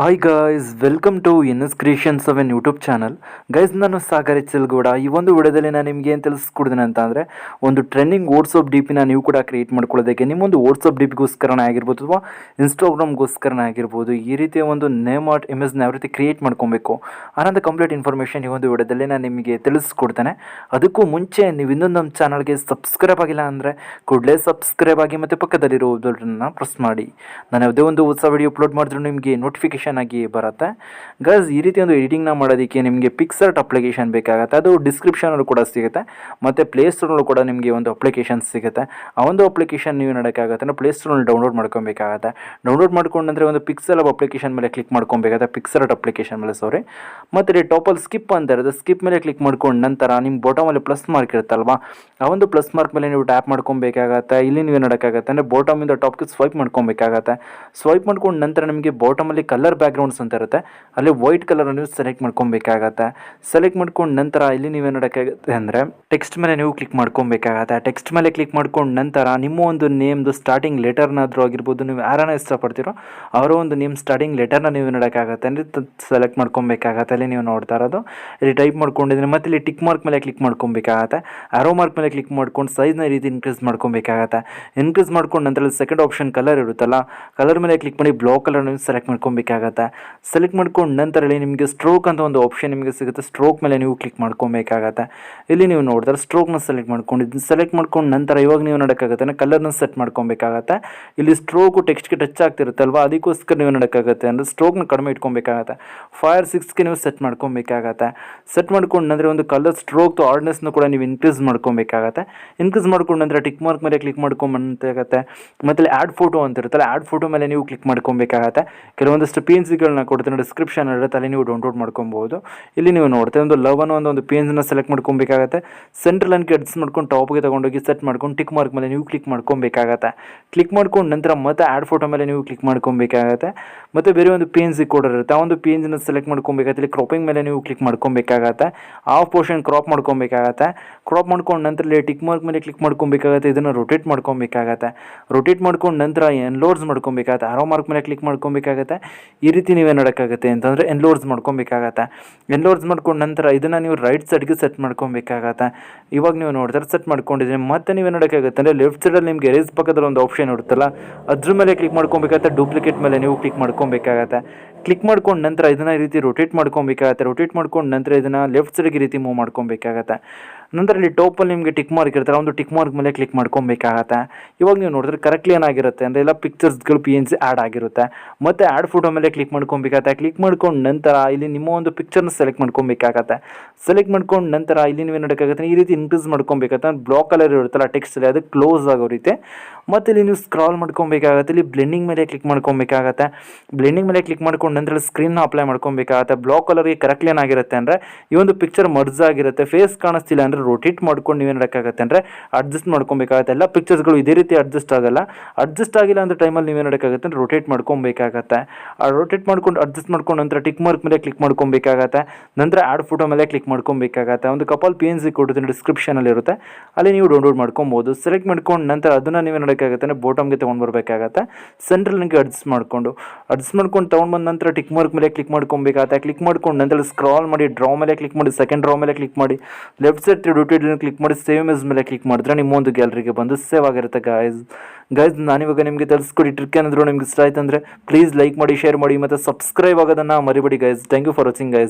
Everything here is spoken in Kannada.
Hi guys, welcome to NS creations of an YouTube channel. Guys, ನಾನು ಸಾಗರ್ ಎಚ್ಚಲ್ಗೌಡ. ಈ ಒಂದು ವಿಡಿಯೋದಲ್ಲಿ ನಾನು ನಿಮ್ಗೆ ಏನು ತಿಳಿಸ್ಕೊಡ್ತೀನಿ ಅಂತ ಅಂದರೆ, ಒಂದು ಟ್ರೆಂಡಿಂಗ್ ವಾಟ್ಸಪ್ ಡಿ ಪಿನ ನೀವು ಕೂಡ ಕ್ರಿಯೇಟ್ ಮಾಡ್ಕೊಳ್ಳೋದಕ್ಕೆ ನಿಮ್ಮೊಂದು ವಾಟ್ಸಪ್ ಡಿ ಪಿಗೋಸ್ಕರನೇ ಆಗಿರ್ಬೋದು ಅಥವಾ ಇನ್ಸ್ಟಾಗ್ರಾಮ್ಗೋಸ್ಕರನೇ ಆಗಿರ್ಬೋದು, ಈ ರೀತಿಯ ಒಂದು ನೇಮ್ ಆರ್ಟ್ ಇಮೇಜ್ನ ಯಾವ ರೀತಿ ಕ್ರಿಯೇಟ್ ಮಾಡ್ಕೊಬೇಕು ಅನ್ನೋದು ಕಂಪ್ಲೀಟ್ ಇನ್ಫಾರ್ಮೇಷನ್ ಈ ಒಂದು ವಿಡಿಯೋದಲ್ಲಿ ನಾನು ನಿಮಗೆ ತಿಳಿಸ್ಕೊಡ್ತೇನೆ. ಅದಕ್ಕೂ ಮುಂಚೆ ನೀವು ಇನ್ನೊಂದು ನಮ್ಮ ಚಾನಲ್ಗೆ ಸಬ್ಸ್ಕ್ರೈಬ್ ಆಗಿಲ್ಲ ಅಂದರೆ ಕೂಡಲೇ ಸಬ್ಸ್ಕ್ರೈಬ್ ಆಗಿ ಮತ್ತು ಪಕ್ಕದಲ್ಲಿರೋ ಬಟನ್ನ ಪ್ರೆಸ್ ಮಾಡಿ. ನಾನು ಯಾವುದೇ ಒಂದು ಹೊಸ ವಿಡಿಯೋ ಅಪ್ಲೋಡ್ ಮಾಡಿದ್ರು ನಿಮಗೆ ನೋಟಿಫಿಕೇಶನ್ ಆಗಿ ಬರುತ್ತೆ. ಗೈಸ್, ಈ ರೀತಿ ಒಂದು ಎಡಿಟಿಂಗ್ನ ಮಾಡೋದಕ್ಕೆ ನಿಮಗೆ ಪಿಕ್ಸರ್ಟ್ ಅಪ್ಲಿಕೇಶನ್ ಬೇಕಾಗುತ್ತೆ. ಅದು ಡಿಸ್ಕ್ರಿಪ್ಷನಲ್ಲೂ ಕೂಡ ಸಿಗುತ್ತೆ ಮತ್ತು ಪ್ಲೇಸ್ಟೋರಲ್ಲೂ ಕೂಡ ನಿಮಗೆ ಒಂದು ಅಪ್ಲಿಕೇಶನ್ ಸಿಗುತ್ತೆ. ಆ ಒಂದು ಅಪ್ಲಿಕೇಶನ್ ನೀವು ನೋಡೋಕ್ಕಾಗತ್ತೆ, ಪ್ಲೇಸ್ಟೋರಲ್ಲಿ ಡೌನ್ಲೋಡ್ ಮಾಡ್ಕೊಬೇಕಾಗತ್ತೆ. ಡೌನ್ಲೋಡ್ ಮಾಡ್ಕೊಂಡ್ರೆ ಒಂದು ಪಿಕ್ಸೆಲ್ ಅಪ್ಲಿಕೇಶನ್ ಮೇಲೆ ಕ್ಲಿಕ್ ಮಾಡ್ಕೊಬೇಕಾಗತ್ತೆ, ಪಿಕ್ಸರ್ಟ್ ಅಪ್ಲಿಕೇಶನ್ ಮೇಲೆ ಮತ್ತು ಇಲ್ಲಿ ಟಾಪಲ್ಲಿ ಸ್ಕಿಪ್ ಅಂತ ಇರುತ್ತೆ. ಸ್ಕಿಪ್ ಮೇಲೆ ಕ್ಲಿಕ್ ಮಾಡ್ಕೊಂಡು ನಂತರ ನಿಮ್ಮ ಬಾಟಮಲ್ಲಿ ಪ್ಲಸ್ ಮಾರ್ಕ್ ಇರುತ್ತಲ್ವಾ, ಆ ಒಂದು ಪ್ಲಸ್ ಮಾರ್ಕ್ ಮೇಲೆ ನೀವು ಟ್ಯಾಪ್ ಮಾಡ್ಕೊಬೇಕಾಗತ್ತೆ. ಇಲ್ಲಿ ನೀವು ನೋಡೋಕ್ಕಾಗತ್ತೆ ಅಂದರೆ ಬಾಟಮಿಂದ ಟಾಪ್ಗೆ ಸ್ವೈಪ್ ಮಾಡ್ಕೊಬೇಕಾಗತ್ತೆ. ಸ್ವೈಪ್ ಮಾಡ್ಕೊಂಡು ನಂತರ ನಿಮಗೆ ಬಾಟಮಲ್ಲಿ ಕಲರ್ ಬ್ಯಾಕ್ಗ್ರೌಂಡ್ಸ್ ಅಂತ ಇರುತ್ತೆ, ಅಲ್ಲಿ ವೈಟ್ ಕಲರ್ ನೀವು ಸೆಲೆಕ್ಟ್ ಮಾಡ್ಕೊಬೇಕಾಗತ್ತೆ. ಸೆಲೆಕ್ಟ್ ಮಾಡ್ಕೊಂಡು ನಂತರ ಇಲ್ಲಿ ನೀವೇ ನೋಡೋಕ್ಕಾಗತ್ತೆ ಅಂದರೆ ಟೆಕ್ಸ್ಟ್ ಮೇಲೆ ನೀವು ಕ್ಲಿಕ್ ಮಾಡ್ಕೊಬೇಕಾಗತ್ತೆ. ಟೆಕ್ಸ್ಟ್ ಮೇಲೆ ಕ್ಲಿಕ್ ಮಾಡ್ಕೊಂಡು ನಂತರ ನಿಮ್ಮ ಒಂದು ನೇಮ್ದು ಸ್ಟಾರ್ಟಿಂಗ್ ಲೆಟರ್ನಾದರೂ ಆಗಿರ್ಬೋದು, ನೀವು ಯಾರನ್ನ ಇಷ್ಟಪಡ್ತೀರೋ ಅವರ ಒಂದು ನೇಮ್ ಸ್ಟಾರ್ಟಿಂಗ್ ಲೆಟರ್ನ ನೀವು ನೋಡೋಕ್ಕಾಗತ್ತೆ ಅಂದರೆ ಸೆಲೆಕ್ಟ್ ಮಾಡ್ಕೊಬೇಕಾಗತ್ತೆ. ಅಲ್ಲಿ ನೀವು ನೋಡ್ತಾ ಇರೋದು ಇಲ್ಲಿ ಟೈಪ್ ಮಾಡ್ಕೊಂಡಿದ್ದೀನಿ. ಮತ್ತು ಇಲ್ಲಿ ಟಿಕ್ ಮಾರ್ಕ್ ಮೇಲೆ ಕ್ಲಿಕ್ ಮಾಡ್ಕೊಬೇಕಾಗತ್ತೆ. ಆರೋ ಮಾರ್ಕ್ ಮೇಲೆ ಕ್ಲಿಕ್ ಮಾಡ್ಕೊಂಡು ಸೈಜ್ನ ಈ ರೀತಿ ಇನ್ಕ್ರೀಸ್ ಮಾಡ್ಕೊಬೇಕಾಗತ್ತೆ. ಇನ್ಕ್ರೀಸ್ ಮಾಡ್ಕೊಂಡು ನಂತರ ಸೆಕೆಂಡ್ ಆಪ್ಷನ್ ಕಲರ್ ಇರುತ್ತಲ್ಲ, ಕಲರ್ ಮೇಲೆ ಕ್ಲಿಕ್ ಮಾಡಿ ಬ್ಲಾಕ್ ಕಲರ್ ನೀವು ಸೆಲೆಕ್ಟ್ ಮಾಡ್ಕೊಬೇಕಾಗತ್ತೆ. ಸೆಲೆಕ್ಟ್ ಮಾಡ್ಕೊಂಡು ನಂತರ ಇಲ್ಲಿ ನಿಮಗೆ ಸ್ಟ್ರೋಕ್ ಅಂತ ಒಂದು ಆಪ್ಷನ್ ನಿಮಗೆ ಸಿಗುತ್ತೆ. ಸ್ಟ್ರೋಕ್ ಮೇಲೆ ನೀವು ಕ್ಲಿಕ್ ಮಾಡ್ಕೊಬೇಕಾಗತ್ತೆ. ಇಲ್ಲಿ ನೀವು ನೋಡಿದ್ರೆ ಸ್ಟ್ರೋಕ್ನ ಸೆಲೆಕ್ಟ್ ಮಾಡ್ಕೊಂಡಿದ್ದು ಸೆಲೆಕ್ಟ್ ಮಾಡ್ಕೊಂಡು ನಂತರ ಇವಾಗ ನೀವು ನೋಡೋಕ್ಕಾಗತ್ತೆ ಕಲರ್ನ ಸೆಟ್ ಮಾಡ್ಕೊಬೇಕಾಗತ್ತೆ. ಇಲ್ಲಿ ಸ್ಟ್ರೋಕು ಟೆಕ್ಸ್ಟ್ಗೆ ಟಚ್ ಆಗ್ತಿರುತ್ತಲ್ವ, ಅದಕ್ಕೋಸ್ಕರ ನೀವು ನೋಡೋಕ್ಕಾಗತ್ತೆ ಅಂದರೆ ಸ್ಟ್ರೋಕ್ನ ಕಡಿಮೆ ಇಟ್ಕೊಬೇಕಾಗತ್ತೆ. 5-6ಗೆ ನೀವು ಸೆಟ್ ಮಾಡ್ಕೊಬೇಕಾಗತ್ತೆ. ಸೆಟ್ ಮಾಡ್ಕೊಂಡು ನಂತರ ಒಂದು ಕಲರ್ ಸ್ಟ್ರೋಕ್ದು ಹಾರ್ಡ್ನೆಸ್ನ ಕೂಡ ನೀವು ಇನ್ಕ್ರೀಸ್ ಮಾಡ್ಕೊಬೇಕಾಗತ್ತೆ. ಇನ್ಕ್ರೀಸ್ ಮಾಡ್ಕೊಂಡು ನಂತರ ಟಿಕ್ ಮಾರ್ಕ್ ಮೇಲೆ ಕ್ಲಿಕ್ ಮಾಡ್ಕೊಂಬಂತಾಗತ್ತೆ. ಮತ್ತು ಇಲ್ಲಿ ಆ್ಯಡ್ ಫೋಟೋ ಅಂತ ಇರುತ್ತಲ್ಲ, ಆ್ಯಡ್ ಫೋಟೋ ಮೇಲೆ ನೀವು ಕ್ಲಿಕ್ ಮಾಡ್ಕೊಬೇಕಾಗತ್ತೆ. ಕೆಲವೊಂದಷ್ಟು PNGಗಳನ್ನ ಕೊಡ್ತೀನಿ, ಡಿಸ್ಕ್ರಿಪ್ಷನ್ ಇರುತ್ತೆ, ಅಲ್ಲಿ ನೀವು ಡೌನ್ಲೋಡ್ ಮಾಡ್ಕೊಬೋದು. ಇಲ್ಲಿ ನೀವು ನೋಡ್ತೀವಿ ಒಂದು ಲವ್ ಅನ್ನೋ ಒಂದು PNGನ ಸೆಲೆಕ್ಟ್ ಮಾಡ್ಕೊಬೇಕಾಗತ್ತೆ. ಸೆಂಟ್ರಲ್ ಅನ್ಕೆ ಅಡ್ಜಸ್ಟ್ ಮಾಡ್ಕೊಂಡು ಟಾಪ್ಗೆ ತೊಗೊಂಡೋಗಿ ಸೆಟ್ ಮಾಡ್ಕೊಂಡು ಟಿಕ್ ಮಾರ್ಕ್ ಮೇಲೆ ನೀವು ಕ್ಲಿಕ್ ಮಾಡ್ಕೊಬೇಕಾಗತ್ತೆ. ಕ್ಲಿಕ್ ಮಾಡ್ಕೊಂಡು ನಂತರ ಮತ್ತೆ ಆ್ಯಡ್ ಫೋಟೋ ಮೇಲೆ ನೀವು ಕ್ಲಿಕ್ ಮಾಡ್ಕೊಬೇಕಾಗತ್ತೆ. ಮತ್ತು ಬೇರೆ ಒಂದು PNG ಕೋಡ್ ಇರುತ್ತೆ, ಆ ಒಂದು PNGನ ಸೆಲೆಕ್ಟ್ ಮಾಡ್ಕೊಬೇಕಾಗತ್ತೆ. ಇಲ್ಲಿ ಕ್ರಾಪಿಂಗ್ ಮೇಲೆ ನೀವು ಕ್ಲಿಕ್ ಮಾಡ್ಕೊಬೇಕಾಗತ್ತೆ. ಆಫ್ ಪೋರ್ಷನ್ ಕ್ರಾಪ್ ಮಾಡ್ಕೊಬೇಕಾಗತ್ತೆ. ಕ್ರಾಪ್ ಮಾಡ್ಕೊಂಡು ನಂತರ ಇಲ್ಲಿ ಟಿಕ್ ಮಾರ್ಕ್ ಮೇಲೆ ಕ್ಲಿಕ್ ಮಾಡ್ಕೊಬೇಕಾಗತ್ತೆ. ಇದನ್ನು ರೊಟೇಟ್ ಮಾಡ್ಕೊಬೇಕಾಗತ್ತೆ. ರೊಟೇಟ್ ಮಾಡ್ಕೊಂಡು ನಂತರ ಎನ್ಲೋಡ್ಸ್ ಮಾಡ್ಕೊಬೇಕಾಗತ್ತೆ. ಆರೋ ಮಾರ್ಕ್ ಮೇಲೆ ಕ್ಲಿಕ್ ಮಾಡ್ಕೊಬೇಕಾಗತ್ತೆ. ಈ ರೀತಿ ನೀವೇ ನೋಡೋಕ್ಕಾಗತ್ತೆ ಅಂತಂದರೆ ಎನ್ಲೋಡ್ಸ್ ಮಾಡ್ಕೊಬೇಕಾಗತ್ತೆ. ಎನ್ಲೋಡ್ಸ್ ಮಾಡ್ಕೊಂಡು ನಂತರ ಇದನ್ನು ನೀವು ರೈಟ್ ಸೈಡ್ಗೆ ಸೆಟ್ ಮಾಡ್ಕೊಬೇಕಾಗತ್ತೆ. ಇವಾಗ ನೀವು ನೋಡಿದ್ರೆ ಸೆಟ್ ಮಾಡ್ಕೊಂಡಿದ್ದೀನಿ. ಮತ್ತೆ ನೀವೇ ನೋಡೋಕ್ಕಾಗತ್ತೆ ಅಂದರೆ ಲೆಫ್ಟ್ ಸೈಡಲ್ಲಿ ನಿಮಗೆ ಎರೇಸ್ ಪಕ್ಕದಲ್ಲಿ ಒಂದು ಆಪ್ಷನ್ ಇರುತ್ತಲ್ಲ, ಅದ್ರ ಮೇಲೆ ಕ್ಲಿಕ್ ಮಾಡ್ಕೊಬೇಕಾಗತ್ತೆ. ಡೂಪ್ಲಿಕೇಟ್ ಮೇಲೆ ನೀವು ಕ್ಲಿಕ್ ಮಾಡ್ಕೊಬೇಕಾಗತ್ತೆ. ಕ್ಲಿಕ್ ಮಾಡ್ಕೊಂಡು ನಂತರ ಇದನ್ನು ಈ ರೀತಿ ರೊಟೇಟ್ ಮಾಡ್ಕೊಬೇಕಾಗತ್ತೆ. ರೊಟೇಟ್ ಮಾಡ್ಕೊಂಡು ನಂತರ ಇದನ್ನು ಲೆಫ್ಟ್ ಸೈಡ್ಗೆ ಈ ರೀತಿ ಮೂವ್ ಮಾಡ್ಕೊಬೇಕಾಗತ್ತೆ. ನಂತರ ಇಲ್ಲಿ ಟಾಪಲ್ಲಿ ನಿಮಗೆ ಟಿಕ್ ಮಾರ್ಕ್ ಇರ್ತಾರೆ, ಒಂದು ಟಿಕ್ ಮಾರ್ಕ್ ಮೇಲೆ ಕ್ಲಿಕ್ ಮಾಡ್ಕೊಬೇಕಾಗತ್ತೆ. ಇವಾಗ ನೀವು ನೋಡಿದ್ರೆ ಕರೆಕ್ಟ್ಲಿ ಏನಾಗಿರುತ್ತೆ ಅಂದರೆ ಎಲ್ಲ ಪಿಕ್ಚರ್ಸ್ಗಳು PNG ಆ್ಯಡ್ ಆಗಿರುತ್ತೆ. ಮತ್ತು ಆ್ಯಡ್ ಫೋಟೋ ಮೇಲೆ ಕ್ಲಿಕ್ ಮಾಡ್ಕೊಬೇಕಾಗತ್ತೆ. ಕ್ಲಿಕ್ ಮಾಡ್ಕೊಂಡು ನಂತರ ಇಲ್ಲಿ ನಿಮ್ಮ ಒಂದು ಪಿಕ್ಚರ್ನ ಸೆಲೆಕ್ಟ್ ಮಾಡ್ಕೊಬೇಕಾಗತ್ತೆ. ಸೆಲೆಕ್ಟ್ ಮಾಡ್ಕೊಂಡು ನಂತರ ಇಲ್ಲಿ ನೀವು ನೋಡೋಕ್ಕಾಗತ್ತೆ ಈ ರೀತಿ ಇನ್ಕ್ರೀಸ್ ಮಾಡ್ಕೊಬೇಕಾಗತ್ತೆ. ಬ್ಲಾಕ್ ಕಲರ್ ಇರುತ್ತಲ್ಲ ಟೆಕ್ಸ್ಟಲ್ಲಿ, ಅದು ಕ್ಲೋಸ್ ಆಗೋ ರೀತಿ. ಮತ್ತು ಇಲ್ಲಿ ನೀವು ಸ್ಕ್ರಾಲ್ ಮಾಡ್ಕೊಬೇಕಾಗತ್ತೆ. ಇಲ್ಲಿ ಬ್ಲೆಂಡಿಂಗ್ ಮೇಲೆ ಕ್ಲಿಕ್ ಮಾಡ್ಕೊಬೇಕಾಗತ್ತೆ. ಬ್ಲೆಂಡಿಂಗ್ ಮೇಲೆ ಕ್ಲಿಕ್ ಮಾಡ್ಕೊಂಡು ನಂತರ ಸ್ಕ್ರೀನ್ನ ಅಪ್ಲೈ ಮಾಡ್ಕೊಬೇಕಾಗತ್ತೆ. ಬ್ಲಾಕ್ ಕಲರ್ಗೆ ಕರೆಕ್ಟ್ಲಿ ಏನಾಗಿರುತ್ತೆ ಅಂದರೆ ಈ ಒಂದು ಪಿಕ್ಚರ್ ಮರ್ಜ್ ಆಗಿರುತ್ತೆ, ಫೇಸ್ ಕಾಣಿಸ್ತಿಲ್ಲ ಅಂದರೆ ರೊಟೇಟ್ ಮಾಡ್ಕೊಂಡು ನೀವೇನು ಮಾಡೋಕ್ಕಾಗತ್ತೆ ಅಂದರೆ ಅಡ್ಜಸ್ಟ್ ಮಾಡ್ಕೊಬೇಕಾಗತ್ತೆ. ಎಲ್ಲ ಪಿಕ್ಚರ್ಸ್ಗಳು ಇದೇ ರೀತಿ ಅಡ್ಜಸ್ಟ್ ಆಗಲ್ಲ. ಅಡ್ಜಸ್ಟ್ ಆಗಿಲ್ಲ ಅಂತ ಟೈಮಲ್ಲಿ ನೀವೇನು ಮಾಡೋಕ್ಕಾಗತ್ತೆ ಅಂದರೆ ರೊಟೇಟ್ ಮಾಡ್ಕೊಬೇಕಾಗತ್ತೆ. ಆ ರೊಟೇಟ್ ಮಾಡ್ಕೊಂಡು ಅಡ್ಜಸ್ಟ್ ಮಾಡ್ಕೊಂಡು ನಂತರ ಟಿಕ್ ಮಾರ್ಕ್ ಮೇಲೆ ಕ್ಲಿಕ್ ಮಾಡ್ಕೊಬೇಕಾಗತ್ತೆ. ನಂತರ ಆ್ಯಡ್ ಫೋಟೋ ಮೇಲೆ ಕ್ಲಿಕ್ ಮಾಡ್ಕೊಬೇಕಾಗತ್ತೆ. ಒಂದು ಕಪಲ್ PNG ಕೊಡ್ತೀನಿ, ಡಿಸ್ಕ್ರಿಪ್ಷನಲ್ಲಿ ಇರುತ್ತೆ, ಅಲ್ಲಿ ನೀವು ಡೌನ್ಲೋಡ್ ಮಾಡ್ಕೊಬೋದು. ಸೆಲೆಕ್ಟ್ ಮಾಡ್ಕೊಂಡು ನಂತರ ಅದನ್ನು ನೀವೇ ನೋಡೋಕ್ಕಾಗತ್ತೆ ಅಂದರೆ ಬಾಟಮ್ಗೆ ತೊಗೊಂಡು ಬರಬೇಕಾಗತ್ತೆ. ಸೆಂಟ್ರಲ್ನಿಗೆ ಅಡ್ಜಸ್ಟ್ ಮಾಡ್ಕೊಂಡು ತೊಗೊಂಡು ಬಂದ ನಂತರ ಟಿಕ್ ಮಾರ್ಕ್ ಮೇಲೆ ಕ್ಲಿಕ್ ಮಾಡ್ಕೊಬೇಕಾಗತ್ತೆ. ಕ್ಲಿಕ್ ಮಾಡ್ಕೊಂಡು ನಂತರ ಸ್ಕ್ರಾಲ್ ಮಾಡಿ ಡ್ರಾ ಮೇಲೆ ಕ್ಲಿಕ್ ಮಾಡಿ, ಸೆಕೆಂಡ್ ಡ್ರಾ ಮೇಲೆ ಕ್ಲಿಕ್ ಮಾಡಿ, ಲೆಫ್ಟ್ ಸೈಡ್ ರೊಟೇಟ್ ಕ್ಲಿಕ್ ಮಾಡಿ ಸೇವ್ ಇಮೇಜ್ ಮೇಲೆ ಕ್ಲಿಕ್ ಮಾಡಿದ್ರೆ ನಿಮ್ಮ ಒಂದು ಗ್ಯಾಲರಿಗೆ ಬಂದು ಸೇವ್ ಆಗಿರುತ್ತೆ. ಗೈಸ್, ನಾನಿವಾಗ ನಿಮಗೆ ತಿಳಿಸ್ಕೊಡಿ ಟ್ರಿಕ್ ಏನಾದರೂ ನಿಮ್ಗೆ ಇಷ್ಟ ಆಯ್ತು ಅಂದರೆ ಪ್ಲೀಸ್ ಲೈಕ್ ಮಾಡಿ, ಶೇರ್ ಮಾಡಿ ಮತ್ತು ಸಬ್ಸ್ಕ್ರೈಬ್ ಆಗೋದನ್ನು ಮರಿಬೇಡಿ guys. Thank you for watching guys.